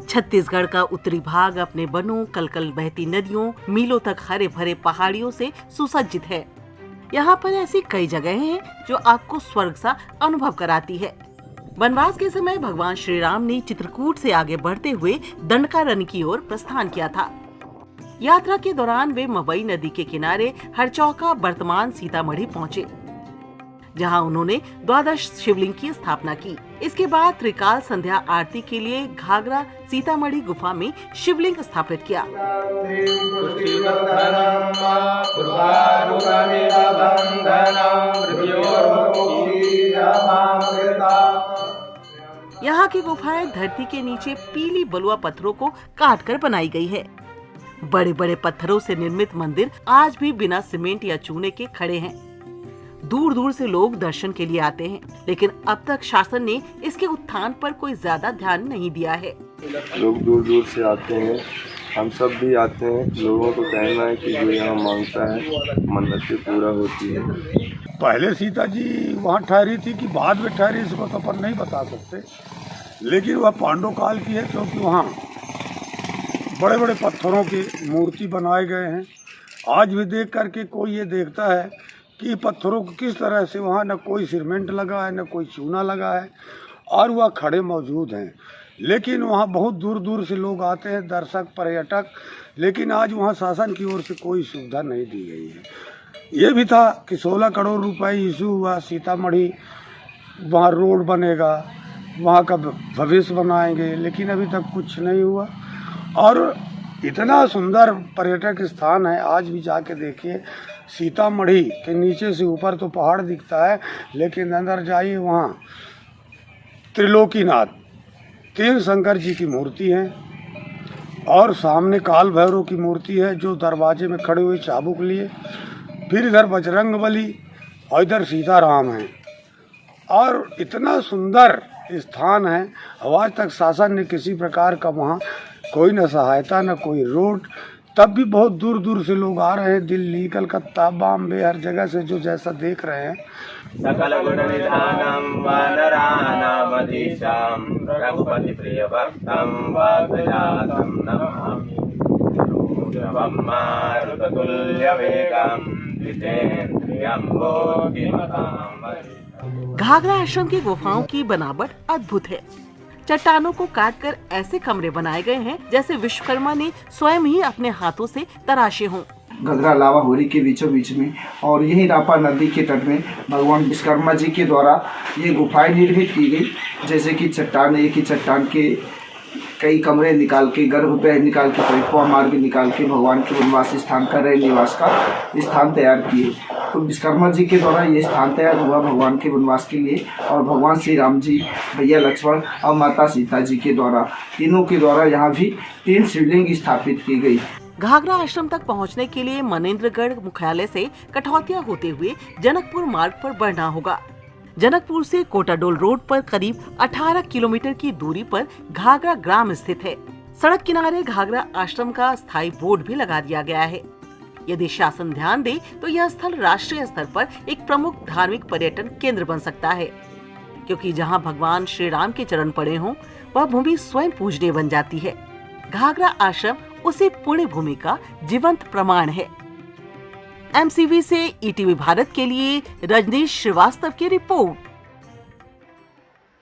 छत्तीसगढ़ का उत्तरी भाग अपने वनों, कलकल बहती नदियों, मीलों तक हरे भरे पहाड़ियों से सुसज्जित है। यहाँ पर ऐसी कई जगह हैं जो आपको स्वर्ग सा अनुभव कराती है। वनवास के समय भगवान श्री राम ने चित्रकूट से आगे बढ़ते हुए दंडकारण्य की ओर प्रस्थान किया था। यात्रा के दौरान वे मवई नदी के किनारे हरचौका वर्तमान सीतामढ़ी पहुँचे, जहाँ उन्होंने 12 शिवलिंग की स्थापना की। इसके बाद त्रिकाल संध्या आरती के लिए घाघरा सीतामढ़ी गुफा में शिवलिंग स्थापित किया। यहाँ की गुफाएं धरती के नीचे पीली बलुआ पत्थरों को काट कर बनाई गई है। बड़े बड़े पत्थरों से निर्मित मंदिर आज भी बिना सीमेंट या चूने के खड़े हैं। दूर दूर से लोग दर्शन के लिए आते हैं, लेकिन अब तक शासन ने इसके उत्थान पर कोई ज्यादा ध्यान नहीं दिया है। लोग दूर दूर से आते हैं, हम सब भी आते हैं। लोगों को कहना है कि जो यहाँ मांगता है मन्नतें पूरा होती है। पहले सीता जी वहाँ ठहरी थी कि बाद में ठहरी, इसको तो अपन नहीं बता सकते, लेकिन वह पांडव काल की है, क्योंकि वहाँ बड़े बड़े पत्थरों की मूर्ति बनाए गए हैं। आज भी देख करके कोई ये देखता है कि पत्थरों को किस तरह से वहाँ न कोई सीमेंट लगा है, न कोई चूना लगा है, और वह खड़े मौजूद हैं। लेकिन वहाँ बहुत दूर दूर से लोग आते हैं, दर्शक, पर्यटक, लेकिन आज वहाँ शासन की ओर से कोई सुविधा नहीं दी गई है। ये भी था कि 16 करोड़ रुपए इशू हुआ, सीतामढ़ी वहाँ रोड बनेगा, वहाँ का भविष्य बनाएंगे, लेकिन अभी तक कुछ नहीं हुआ। और इतना सुंदर पर्यटक स्थान है, आज भी जाके देखिए। सीतामढ़ी के नीचे से ऊपर तो पहाड़ दिखता है, लेकिन अंदर जाइए वहाँ त्रिलोकीनाथ, 3 शंकर जी की मूर्ति है, और सामने काल भैरव की मूर्ति है जो दरवाजे में खड़े हुए चाबुक लिए। फिर इधर बजरंगबली और इधर सीताराम हैं, और इतना सुंदर स्थान है। आज तक शासन ने किसी प्रकार का वहाँ कोई न सहायता, न कोई रोड। तब भी बहुत दूर दूर से लोग आ रहे हैं, दिल्ली, कलकत्ता, बॉम्बे, हर जगह से जो जैसा देख रहे हैं। सकल गुण निधानम वानराणाम अधीशाम रघुपति प्रिय भक्तम वात्सल्यातम नमामि मारुततुल्य वेगम जितेन्द्रियं बुद्धिमतां। घाघरा आश्रम की गुफाओं की बनावट अद्भुत है। चट्टानों को काटकर ऐसे कमरे बनाए गए हैं जैसे विश्वकर्मा ने स्वयं ही अपने हाथों से तराशे हों। घाघरा लावा होरी के बीचों बीच में और यही रापा नदी के तट में भगवान विश्वकर्मा जी के द्वारा ये गुफाएं निर्मित की गई। जैसे कि चट्टान, एक ही चट्टान के कई कमरे निकाल के, गर्भ पे निकाल के, परिक्रमा मार्ग निकाल के भगवान के वनवास स्थान का, रह निवास का स्थान तैयार किए। तो विश्वकर्मा जी के द्वारा ये स्थान तैयार हुआ भगवान के वनवास के लिए, और भगवान श्री राम जी, भैया लक्ष्मण और माता सीता जी के द्वारा, तीनों के द्वारा यहाँ भी 3 शिवलिंग स्थापित की गई। घाघरा आश्रम तक पहुंचने के लिए मनेन्द्रगढ़ मुख्यालय से कठौतिया होते हुए जनकपुर मार्ग पर बढ़ना होगा। जनकपुर से कोटाडोल रोड पर करीब 18 किलोमीटर की दूरी पर घाघरा ग्राम स्थित है। सड़क किनारे घाघरा आश्रम का स्थायी बोर्ड भी लगा दिया गया है। यदि शासन ध्यान दे तो यह स्थल राष्ट्रीय स्तर पर एक प्रमुख धार्मिक पर्यटन केंद्र बन सकता है, क्योंकि जहां भगवान श्री राम के चरण पड़े हों, वह भूमि स्वयं पूजनीय बन जाती है। घाघरा आश्रम उसी पुण्य भूमि का जीवंत प्रमाण है। MCV से ETV भारत के लिए रजनीश श्रीवास्तव की रिपोर्ट।